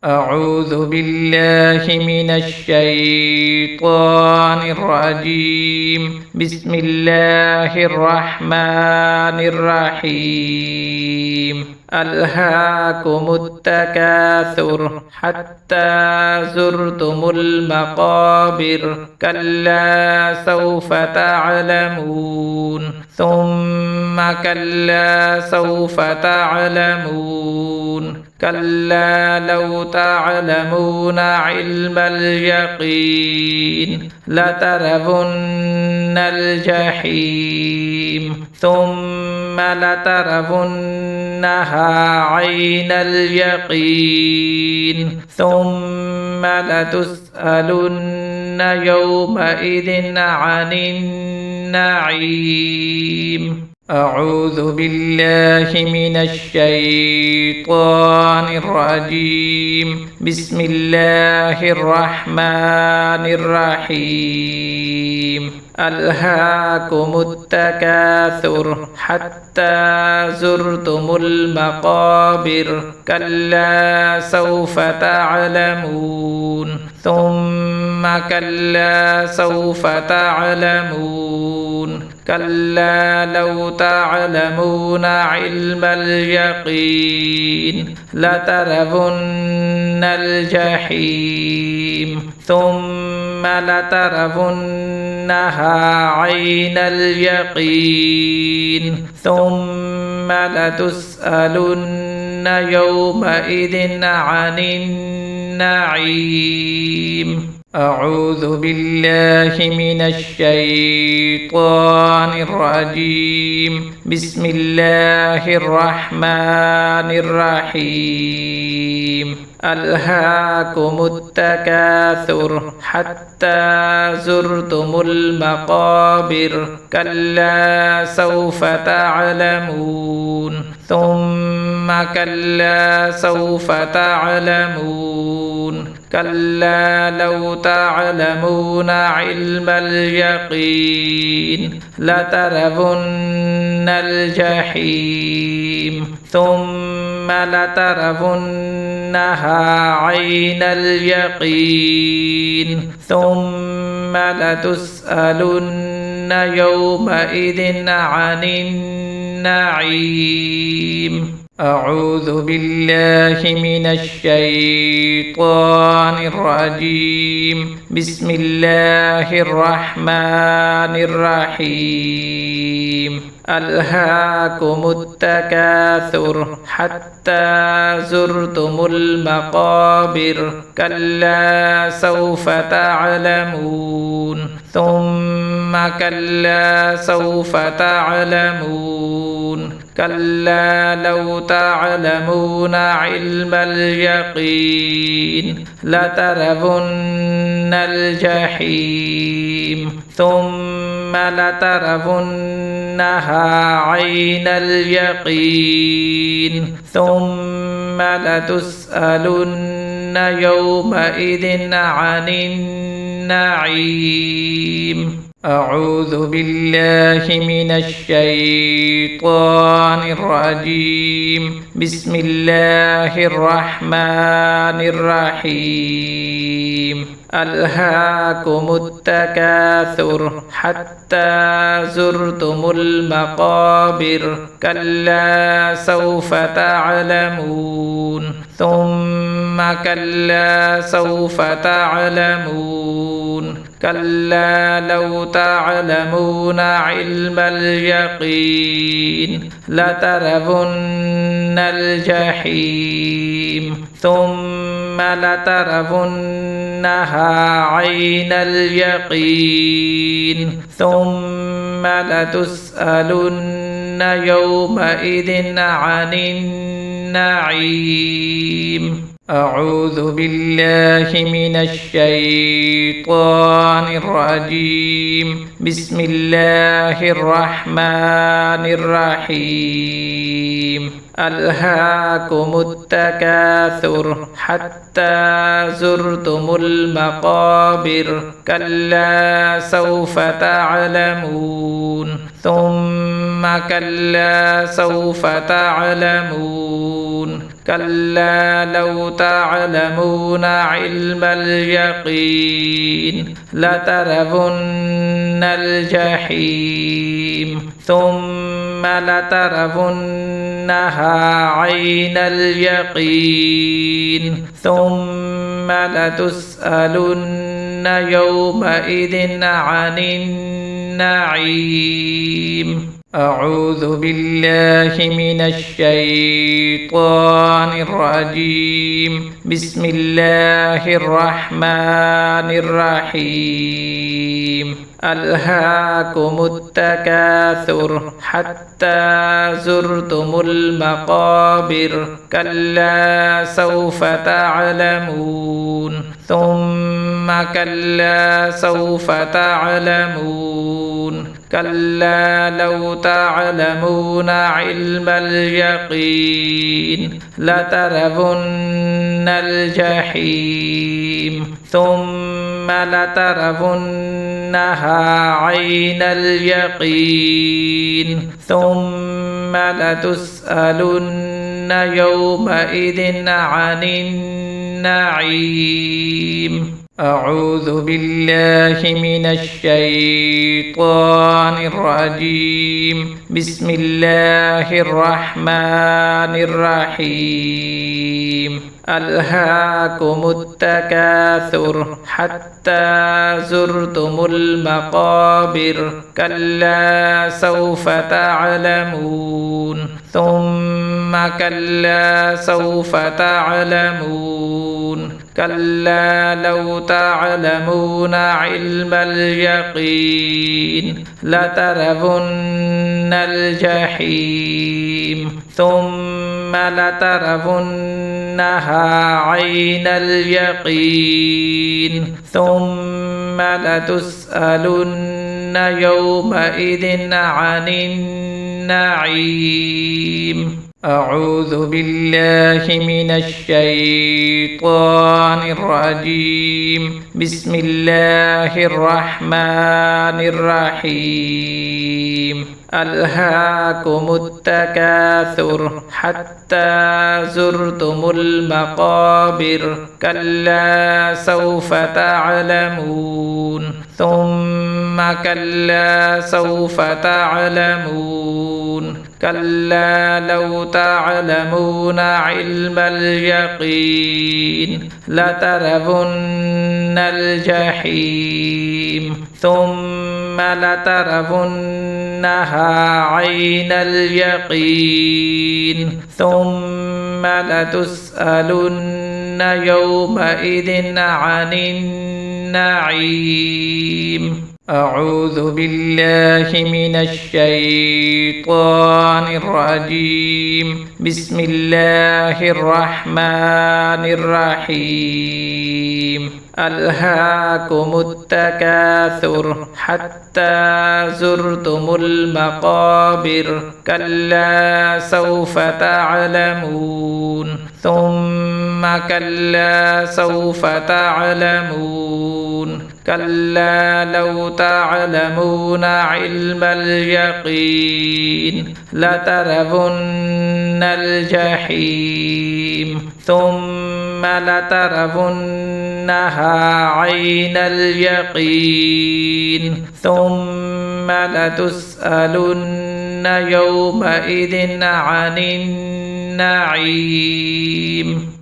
أعوذ بالله من الشيطان الرجيم. بسم الله الرحمن الرحيم. ألهاكم التكاثر حتى زرتم المقابر كلا سوف تعلمون ثم كلا سوف تعلمون كلا لو تعلمون علم اليقين لترون الجحيم ثم لترونها عين اليقين ثم لتسألن يومئذ عن النعيم. أعوذ بالله من الشيطان الرجيم. بسم الله الرحمن الرحيم. ألهاكم التكاثر حتى زرتم المقابر كلا سوف تعلمون ثم كلا سوف تعلمون كلا لو تعلمون علم اليقين لترون الجحيم ثم لترونها عين اليقين ثم لتسألن يومئذ عن النعيم. أعوذ بالله من الشيطان الرجيم. بسم الله الرحمن الرحيم. ألهاكم التكاثر حتى زرتم المقابر كلا سوف تعلمون ثم كلا سوف تعلمون كلا لو تعلمون علم اليقين لترون الجحيم ثم لترونها عين اليقين ثم لتسألن يومئذ عن النعيم. أعوذ بالله من الشيطان الرجيم. بسم الله الرحمن الرحيم. ألهاكم التكاثر حتى زرتم المقابر كلا سوف تعلمون ثم كلا سوف تعلمون كلا لو تعلمون علم اليقين لترون الجحيم ثم لترونها عين اليقين ثم لتسألن يومئذ عن النعيم. أعوذ بالله من الشيطان الرجيم. بسم الله الرحمن الرحيم. ألهاكم التكاثر حتى زرتم المقابر كلا سوف تعلمون ثم كلا سوف تعلمون كلا لو تعلمون علم اليقين لترون الجحيم ثم لترونها عين اليقين ثم لتسألن يومئذ عن النعيم. أعوذ بالله من الشيطان الرجيم. بسم الله الرحمن الرحيم. ألهاكم التكاثر حتى زرتم المقابر كلا سوف تعلمون ثم كلا سوف تعلمون كلا لو تعلمون علم اليقين لترون الجحيم ثم لترونها عين اليقين ثم لتسألن يومئذ عن النعيم. أعوذ بالله من الشيطان الرجيم. بسم الله الرحمن الرحيم. ألهاكم التكاثر حتى زرتم المقابر كلا سوف تعلمون ثم كلا سوف تعلمون كلا لو تعلمون علم اليقين لترون الجحيم ثم لترونها عين اليقين ثم لتسألن يومئذ عن النعيم. أعوذ بالله من الشيطان الرجيم. بسم الله الرحمن الرحيم. ألهاكم التكاثر حتى زرتم المقابر كلا سوف تعلمون ثم كلا سوف تعلمون كلا لو تعلمون علم اليقين لترون الجحيم ثم لترونها عين اليقين ثم لتسألن يومئذ عن النعيم. أعوذ بالله من الشيطان الرجيم. بسم الله الرحمن الرحيم. ألهاكم التكاثر حتى زرتم المقابر كلا سوف تعلمون ثم كلا سوف تعلمون كلا لو تعلمون علم اليقين لترون الجحيم ثم لترونها عين اليقين ثم لتسألن يومئذ عن النعيم. أعوذ بالله من الشيطان الرجيم. بسم الله الرحمن الرحيم. ألهاكم التكاثر حتى زرتم المقابر كلا سوف تعلمون ثم كلا سوف تعلمون كلا لو تعلمون علم اليقين لترون الجحيم ثم لترونها عين اليقين ثم لتسألن يومئذ عن النعيم.